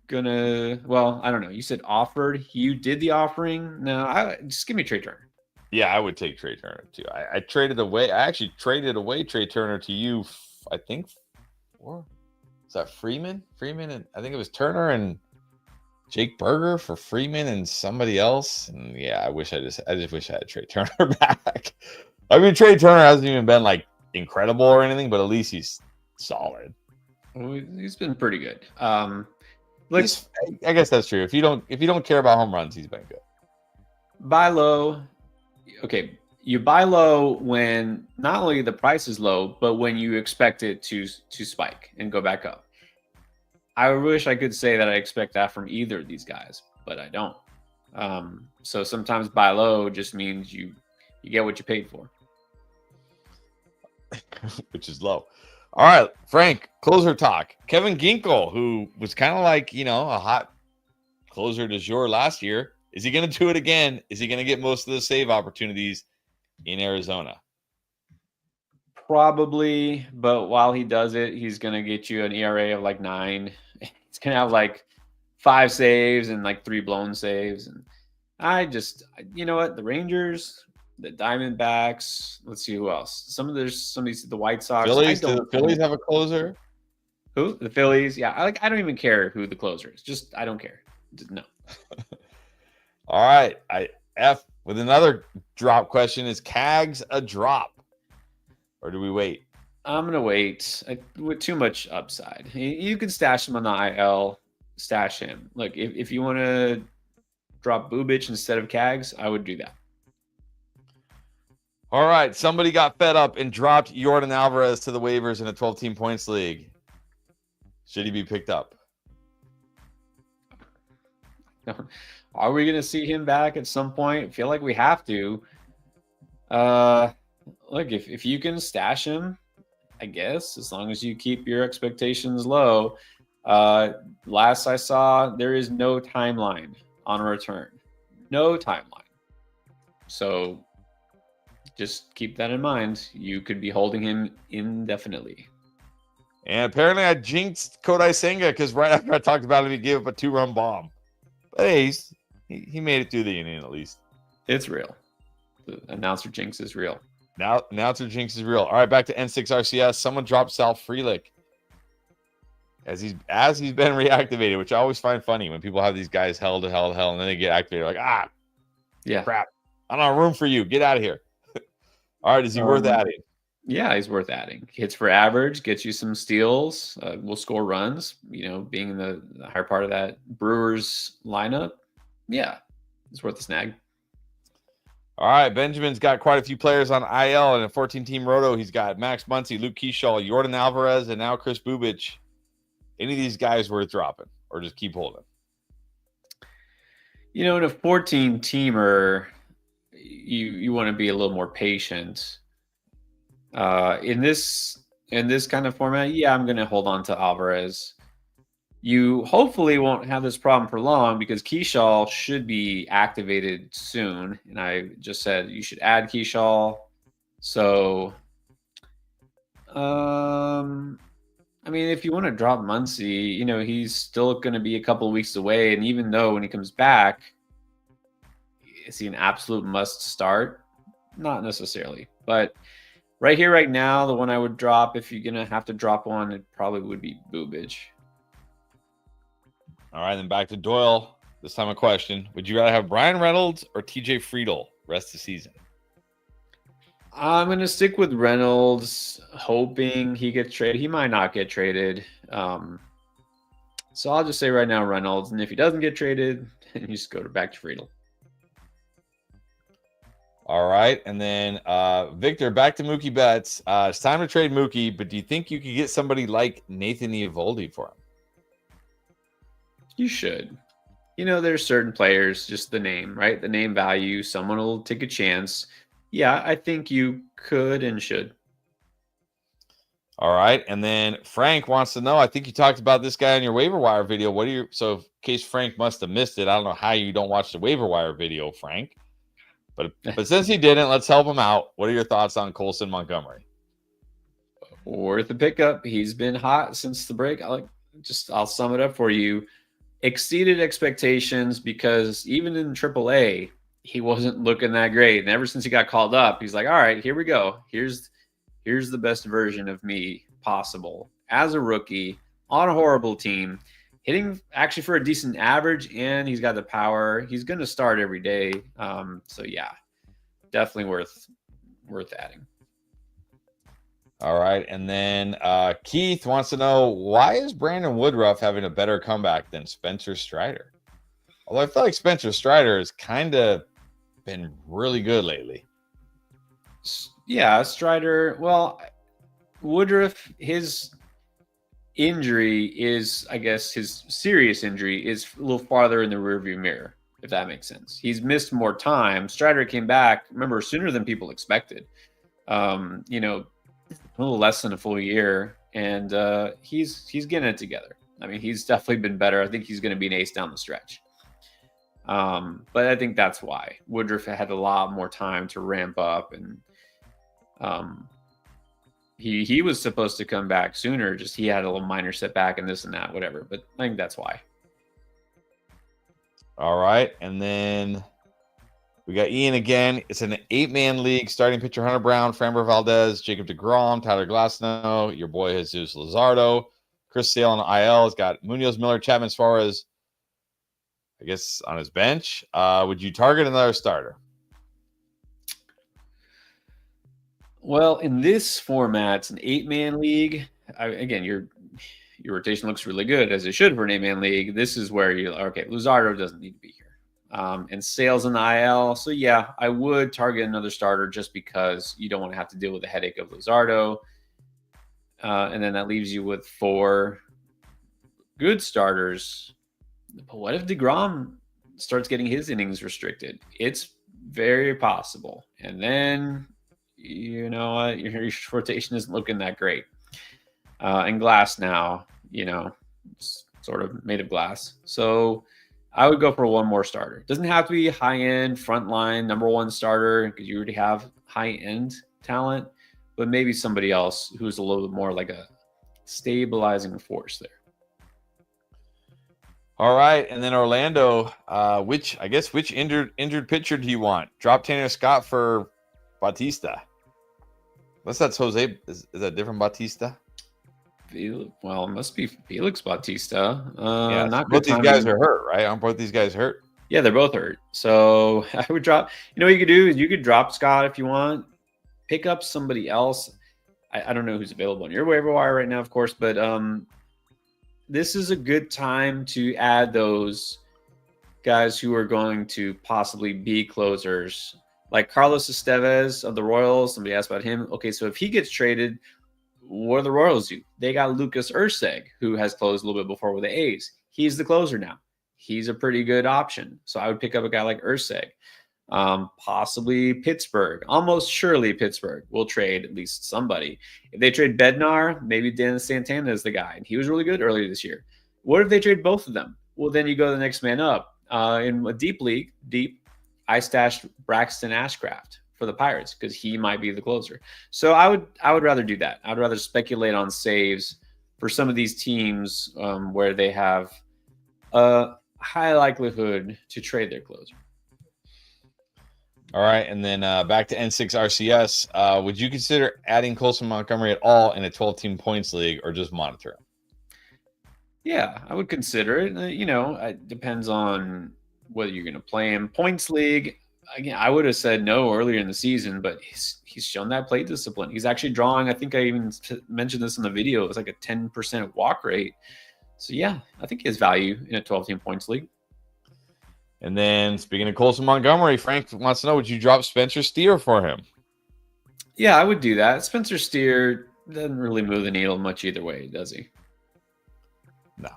gonna. Well, I don't know. You said offered. You did the offering. No, just give me Trey Turner.
Yeah, I would take Trey Turner too. I traded away. I actually traded away Trey Turner to you. I think. Is that Freeman? And I think it was Turner and Jake Berger for Freeman and somebody else. And yeah, I just wish I had Trey Turner back. I mean, Trey Turner hasn't even been like incredible or anything, but at least he's solid.
Well, he's been pretty good.
I guess that's true. If you don't care about home runs, he's been good.
Buy low. Okay, you buy low when not only the price is low, but when you expect it to spike and go back up. I wish I could say that I expect that from either of these guys, but I don't. So sometimes buy low just means you get what you paid for.
Which is low. All right, Frank, closer talk. Kevin Ginkel, who was kind of like, a hot closer du jour last year. Is he going to do it again? Is he going to get most of the save opportunities in Arizona?
Probably, but while he does it, he's going to get you an ERA of like 9. He's going to have like 5 saves and like 3 blown saves. And you know what? The Rangers, the Diamondbacks, let's see who else. Some of these, the White Sox.
The Phillies have a closer?
Who? The Phillies? Yeah, I don't even care who the closer is. Just, I don't care. No.
All right. With another drop question. Is Cags a drop? or do we wait?
I'm going to wait with too much upside. You can stash him on the IL, stash him. Look, if you want to drop Bubic instead of Cags, I would do that.
All right. Somebody got fed up and dropped Yordan Alvarez to the waivers in a 12-team points league. Should he be picked up?
Are we going to see him back at some point? I feel like we have to. Look, if you can stash him, I guess, as long as you keep your expectations low. Last I saw, there is no timeline on a return. No timeline. So just keep that in mind. You could be holding him indefinitely.
And apparently I jinxed Kodai Senga because right after I talked about him, he gave up a 2-run bomb. But hey, he made it through the inning at least.
It's real. The announcer jinx is real.
Now announcer jinx is real. All right, back to N6 RCS. Someone dropped Sal Frelick as he's been reactivated, which I always find funny when people have these guys held, and then they get activated. Like,
yeah,
crap. I don't have room for you. Get out of here. All right, is he worth adding?
Yeah, he's worth adding. Hits for average, gets you some steals, will score runs, being in the higher part of that Brewers lineup. Yeah, it's worth a snag.
All right, Benjamin's got quite a few players on IL and a 14-team roto. He's got Max Muncy, Luke Keyshaw, Yordan Alvarez, and now Chris Bubic. Any of these guys worth dropping or just keep holding?
In a 14-teamer, you want to be a little more patient. In this kind of format, yeah, I'm going to hold on to Alvarez. You hopefully won't have this problem for long because Keyshaw should be activated soon. And I just said you should add Keyshaw. So, if you want to drop Muncy, he's still going to be a couple of weeks away. And even though when he comes back, is he an absolute must start? Not necessarily. But right here, right now, the one I would drop, if you're going to have to drop one, it probably would be Bubic.
All right, then back to Doyle. This time a question. Would you rather have Brian Reynolds or TJ Friedel rest of the season?
I'm going to stick with Reynolds, hoping he gets traded. He might not get traded. So I'll just say right now Reynolds. And if he doesn't get traded, then you just go back to Friedel.
All right. And then Victor, back to Mookie Betts. It's time to trade Mookie, but do you think you could get somebody like Nathan Eovaldi for him?
You should. There's certain players, just the name, right? The name value. Someone will take a chance. Yeah, I think you could and should.
All right. And then Frank wants to know, I think you talked about this guy in your waiver wire video. So in case Frank must have missed it, I don't know how you don't watch the waiver wire video, Frank. But since he didn't, let's help him out. What are your thoughts on Colson Montgomery?
Worth a pickup. He's been hot since the break. I'll sum it up for you. Exceeded expectations because even in AAA, he wasn't looking that great. And ever since he got called up, he's like, all right, here we go. Here's the best version of me possible as a rookie on a horrible team, hitting actually for a decent average, and he's got the power. He's going to start every day. So yeah, definitely worth adding.
All right. And then Keith wants to know, why is Brandon Woodruff having a better comeback than Spencer Strider? Although I feel like Spencer Strider has kind of been really good lately.
Yeah, Strider. Well, Woodruff, his injury is, I guess, his serious injury is a little farther in the rearview mirror, if that makes sense. He's missed more time. Strider came back, remember, sooner than people expected. A little less than a full year, and he's getting it together. He's definitely been better. I think he's going to be an ace down the stretch. But I think that's why Woodruff had a lot more time to ramp up, and he was supposed to come back sooner. Just he had a little minor setback and this and that, whatever. But I think that's why.
All right, and then we got Ian again. It's an 8-man league. Starting pitcher Hunter Brown, Framber Valdez, Jacob deGrom, Tyler Glasnow, your boy Jesus Luzardo, Chris Sale on IL. Has got Munoz, Miller, Chapman, Suarez, I guess, on his bench. Would you target another starter?
Well, in this format, it's an 8-man league. Again, your rotation looks really good, as it should for an 8-man league. This is where okay, Luzardo doesn't need to be here. And Sales in the IL. So yeah, I would target another starter just because you don't want to have to deal with the headache of Luzardo. And then that leaves you with 4 good starters. But what if DeGrom starts getting his innings restricted? It's very possible. And then, you know what, your rotation isn't looking that great. And Glass now, it's sort of made of glass. So I would go for one more starter. It doesn't have to be high-end, frontline, number 1 starter, because you already have high-end talent, but maybe somebody else who's a little bit more like a stabilizing force there.
All right, and then Orlando, which injured pitcher do you want? Drop Tanner Scott for Bautista. Unless that's Jose. Is that different Bautista?
Well, it must be Felix Bautista.
Yeah,
not
both
good
these guys are hurt, right? Aren't both these guys hurt?
Yeah, they're both hurt. So I would drop. You know what you could do is you could drop Scott if you want. Pick up somebody else. I don't know who's available on your waiver wire right now, of course, but this is a good time to add those guys who are going to possibly be closers, like Carlos Estevez of the Royals. Somebody asked about him. Okay, so if he gets traded, what do the Royals do? They got Lucas Erceg, who has closed a little bit before with the A's. He's the closer now. He's a pretty good option. So I would pick up a guy like Erceg. Possibly Pittsburgh. Almost surely Pittsburgh will trade at least somebody. If they trade Bednar, maybe Dan Santana is the guy. And he was really good earlier this year. What if they trade both of them? Well, then you go to the next man up. In a deep league, I stashed Braxton Ashcraft for the Pirates because he might be the closer. So I would rather do that. I'd rather speculate on saves for some of these teams where they have a high likelihood to trade their closer.
All right, and then back to N6 RCS. Would you consider adding Colson Montgomery at all in a 12-team points league, or just monitor him?
Yeah, I would consider it. It depends on whether you're going to play him. Points league, again, I would have said no earlier in the season, but he's shown that plate discipline. He's actually drawing, I think I even mentioned this in the video, it was like a 10% walk rate. So yeah, I think he has value in a 12-team points league.
And then speaking of Colson Montgomery, Frank wants to know, would you drop Spencer Steer for him?
Yeah, I would do that. Spencer Steer doesn't really move the needle much either way, does he?
No.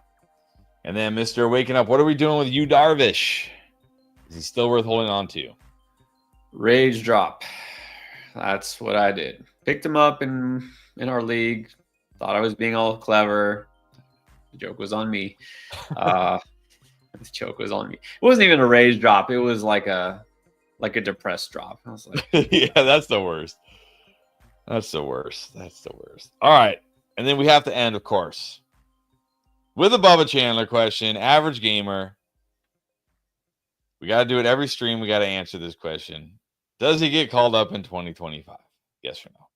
And then Mr. Waking Up, what are we doing with Yu Darvish? Is he still worth holding on to?
Rage drop. That's what I did. Picked him up in our league. Thought I was being all clever. The joke was on me. The joke was on me. It wasn't even a rage drop. It was like a depressed drop. I was like,
yeah, that's the worst. That's the worst. All right. And then we have to end, of course, with a Bubba Chandler question. Average gamer. We got to do it every stream. We got to answer this question. Does he get called up in 2025? Yes or no?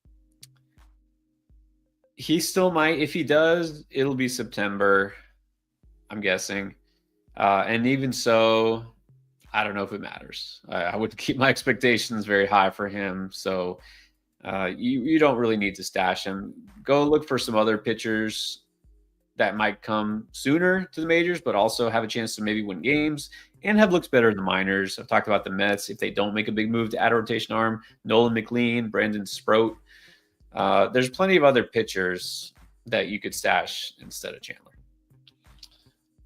He still might. If he does, it'll be September, I'm guessing. And even so, I don't know if it matters. I would keep my expectations very high for him. So you don't really need to stash him. Go look for some other pitchers that might come sooner to the majors, but also have a chance to maybe win games and have looks better in the minors. I've talked about the Mets. If they don't make a big move to add a rotation arm, Nolan McLean, Brandon Sproat. There's plenty of other pitchers that you could stash instead of Chandler.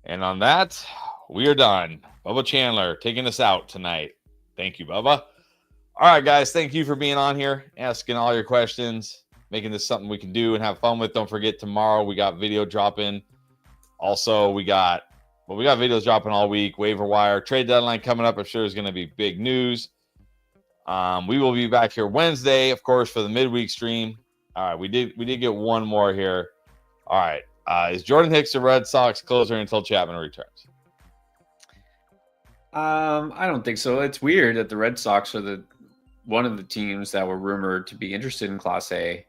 And on that, we are done. Bubba Chandler taking us out tonight. Thank you, Bubba. All right, guys. Thank you for being on here, asking all your questions, making this something we can do and have fun with. Don't forget, tomorrow we got video dropping. Also, we got videos dropping all week. Waiver wire, trade deadline coming up. I'm sure is going to be big news. We will be back here Wednesday, of course, for the midweek stream. All right, we did get one more here. All right. Is Jordan Hicks the Red Sox closer until Chapman returns?
I don't think so. It's weird that the Red Sox are one of the teams that were rumored to be interested in Class A.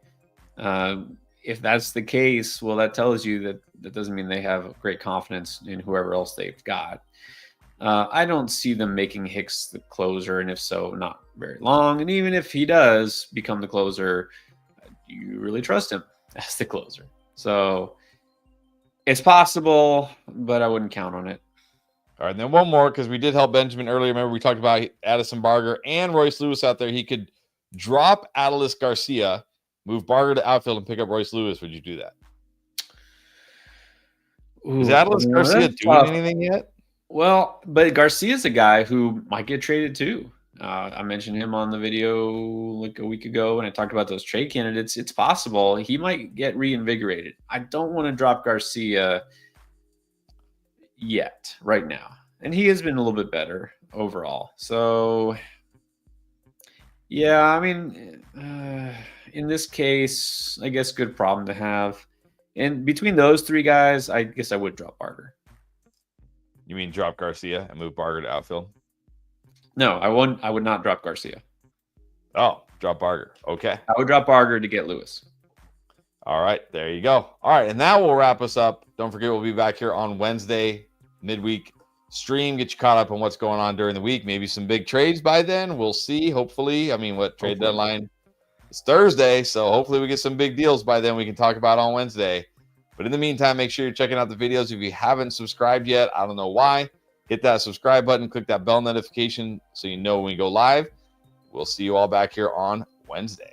If that's the case, well, that tells you that doesn't mean they have great confidence in whoever else they've got. I don't see them making Hicks the closer, and if so, not very long. And even if he does become the closer, do you really trust him as the closer? So it's possible, but I wouldn't count on it.
All right, and then one more, because we did help Benjamin earlier. Remember, we talked about Addison Barger and Royce Lewis out there. He could drop Adolis Garcia, move Barger to outfield, and pick up Royce Lewis. Would you do that? Is Adolis Garcia doing anything yet?
Well, but Garcia's a guy who might get traded too. I mentioned him on the video like a week ago when I talked about those trade candidates. It's possible he might get reinvigorated. I don't want to drop Garcia yet, right now. And he has been a little bit better overall. So, yeah, I mean, in this case, I guess good problem to have. And between those three guys, I guess I would drop Barger.
You mean drop Garcia and move Barger to outfield?
No, I would not drop Garcia.
Oh, drop Barger. Okay.
I would drop Barger to get Lewis.
All right, there you go. All right, and that will wrap us up. Don't forget, we'll be back here on Wednesday, midweek stream. Get you caught up on what's going on during the week. Maybe some big trades by then. We'll see. Hopefully. I mean, what trade deadline? It's Thursday, so hopefully we get some big deals by then we can talk about on Wednesday. But in the meantime, make sure you're checking out the videos. If you haven't subscribed yet, I don't know why. Hit that subscribe button, click that bell notification so you know when we go live. We'll see you all back here on Wednesday.